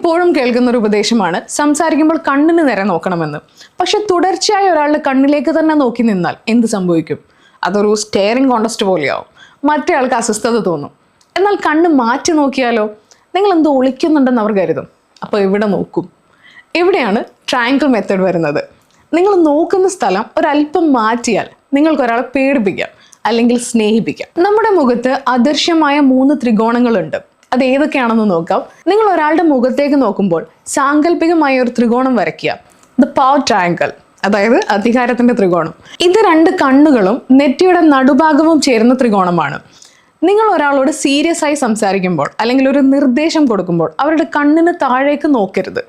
എപ്പോഴും കേൾക്കുന്ന ഒരു ഉപദേശമാണ് സംസാരിക്കുമ്പോൾ കണ്ണിന് നേരെ നോക്കണമെന്ന്. പക്ഷെ തുടർച്ചയായി ഒരാളുടെ കണ്ണിലേക്ക് തന്നെ നോക്കി നിന്നാൽ എന്ത് സംഭവിക്കും? അതൊരു സ്റ്റെയറിംഗ് കോണ്ടസ്റ്റ് പോലെയാവും. മറ്റേ ആൾക്ക് അസ്വസ്ഥത തോന്നും. എന്നാൽ കണ്ണ് മാറ്റി നോക്കിയാലോ? നിങ്ങൾ എന്തോ ഒളിക്കുന്നുണ്ടെന്ന് അവർ കരുതും. അപ്പോൾ എവിടെ നോക്കും? എവിടെയാണ് ട്രയാങ്കിൾ മെത്തേഡ് വരുന്നത്? നിങ്ങൾ നോക്കുന്ന സ്ഥലം ഒരല്പം മാറ്റിയാൽ നിങ്ങൾക്കൊരാളെ പേടിപ്പിക്കാം അല്ലെങ്കിൽ സ്നേഹിപ്പിക്കാം. നമ്മുടെ മുഖത്ത് അദൃശ്യമായ 3 ത്രികോണങ്ങളുണ്ട്. അത് ഏതൊക്കെയാണെന്ന് നോക്കാം. നിങ്ങൾ ഒരാളുടെ മുഖത്തേക്ക് നോക്കുമ്പോൾ സാങ്കല്പികമായ ഒരു ത്രികോണം വരയ്ക്കുക. ദ പവർ ട്രയാങ്കിൾ, അതായത് അധികാരത്തിന്റെ ത്രികോണം. ഇത് 2 കണ്ണുകളും നെറ്റിയുടെ നടുഭാഗവും ചേരുന്ന ത്രികോണമാണ്. നിങ്ങൾ ഒരാളോട് സീരിയസ് ആയി സംസാരിക്കുമ്പോൾ അല്ലെങ്കിൽ ഒരു നിർദ്ദേശം കൊടുക്കുമ്പോൾ അവരുടെ കണ്ണിന് താഴേക്ക് നോക്കരുത്.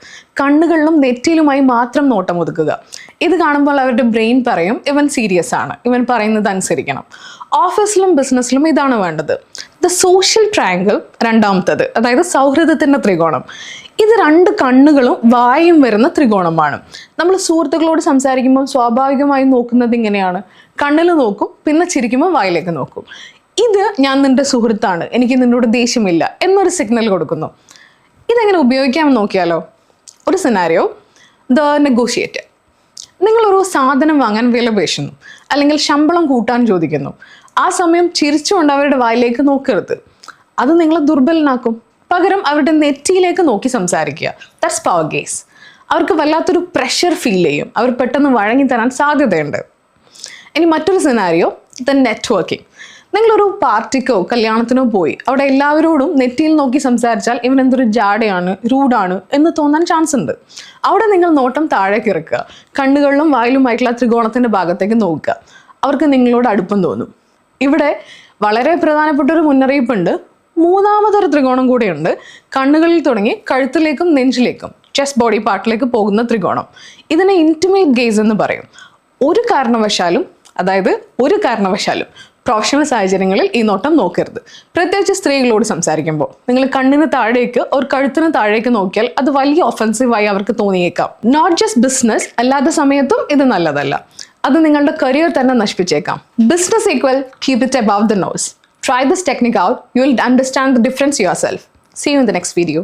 കണ്ണുകളിലും നെറ്റിയിലുമായി മാത്രം നോട്ടം ഒതുക്കുക. ഇത് കാണുമ്പോൾ അവരുടെ ബ്രെയിൻ പറയും ഇവൻ സീരിയസ് ആണ്, ഇവൻ പറയുന്നത് അനുസരിക്കണം. ഓഫീസിലും ബിസിനസ്സിലും ഇതാണ് വേണ്ടത്. ദ സോഷ്യൽ ട്രയാങ്കിൾ, രണ്ടാമത്തത്, അതായത് സൗഹൃദത്തിന്റെ ത്രികോണം. ഇത് 2 കണ്ണുകളും വായും വരുന്ന ത്രികോണമാണ്. നമ്മൾ സുഹൃത്തുക്കളോട് സംസാരിക്കുമ്പോൾ സ്വാഭാവികമായും നോക്കുന്നത് ഇങ്ങനെയാണ്. കണ്ണിൽ നോക്കും, പിന്നെ ചിരിക്കുമ്പോൾ വായിലേക്ക് നോക്കും. ഇത് ഞാൻ നിന്റെ സുഹൃത്താണ്, എനിക്ക് നിന്നോട് ദേഷ്യമില്ല എന്നൊരു സിഗ്നൽ കൊടുക്കുന്നു. ഇതെങ്ങനെ ഉപയോഗിക്കാമെന്ന് നോക്കിയാലോ? ഒരു സിനാരിയോ, ദ നെഗോഷിയേറ്റർ. നിങ്ങളൊരു സാധനം വാങ്ങാൻ വിലപേശുന്നു അല്ലെങ്കിൽ ശമ്പളം കൂട്ടാൻ ചോദിക്കുന്നു. ആ സമയം ചിരിച്ചുകൊണ്ട് അവരുടെ വായിലേക്ക് നോക്കരുത്. അത് നിങ്ങളെ ദുർബലനാക്കും. പകരം അവരുടെ നെറ്റിയിലേക്ക് നോക്കി സംസാരിക്കുക. That's power guys. അവർക്ക് വല്ലാത്തൊരു പ്രഷർ ഫീൽ ചെയ്യും. അവർ പെട്ടെന്ന് വഴങ്ങി തരാൻ സാധ്യതയുണ്ട്. ഇനി മറ്റൊരു സിനാരിയോ, ദ നെറ്റ്വർക്കിംഗ്. നിങ്ങളൊരു പാർട്ടിക്കോ കല്യാണത്തിനോ പോയി അവിടെ എല്ലാവരോടും നെറ്റിയിൽ നോക്കി സംസാരിച്ചാൽ ഇവൻ എന്തൊരു ജാടയാണ്, റൂഡാണ് എന്ന് തോന്നാൻ ചാൻസ് ഉണ്ട്. അവിടെ നിങ്ങൾ നോട്ടം താഴേക്ക് ഇറക്കുക. കണ്ണുകളിലും വായിലുമായിട്ടുള്ള ത്രികോണത്തിന്റെ ഭാഗത്തേക്ക് നോക്കുക. അവർക്ക് നിങ്ങളോട് അടുപ്പം തോന്നും. ഇവിടെ വളരെ പ്രധാനപ്പെട്ട ഒരു മുന്നറിയിപ്പുണ്ട്. 3ാമതൊരു ത്രികോണം കൂടെയുണ്ട്. കണ്ണുകളിൽ തുടങ്ങി കഴുത്തിലേക്കും നെഞ്ചിലേക്കും ചെസ്റ്റ് ബോഡി പാർട്ടിലേക്ക് പോകുന്ന ത്രികോണം. ഇതിനെ ഇന്റിമേറ്റ് ഗേസ് എന്ന് പറയും. ഒരു കാരണവശാലും പ്രൊഫഷണൽ സാഹചര്യങ്ങളിൽ ഈ നോട്ടം നോക്കരുത്. പ്രത്യേകിച്ച് സ്ത്രീകളോട് സംസാരിക്കുമ്പോൾ നിങ്ങൾ കണ്ണിന് താഴേക്ക് ഒരു കഴുത്തിന് താഴേക്ക് നോക്കിയാൽ അത് വലിയ ഒഫൻസീവായി അവർക്ക് തോന്നിയേക്കാം. നോട്ട് ജസ്റ്റ് ബിസിനസ്, അല്ലാത്ത സമയത്തും ഇത് നല്ലതല്ല. അത് നിങ്ങളുടെ കരിയർ തന്നെ നശിപ്പിച്ചേക്കാം. Business equal keep it above the nose. Try this technique out. You will understand the difference yourself. See you in the next video.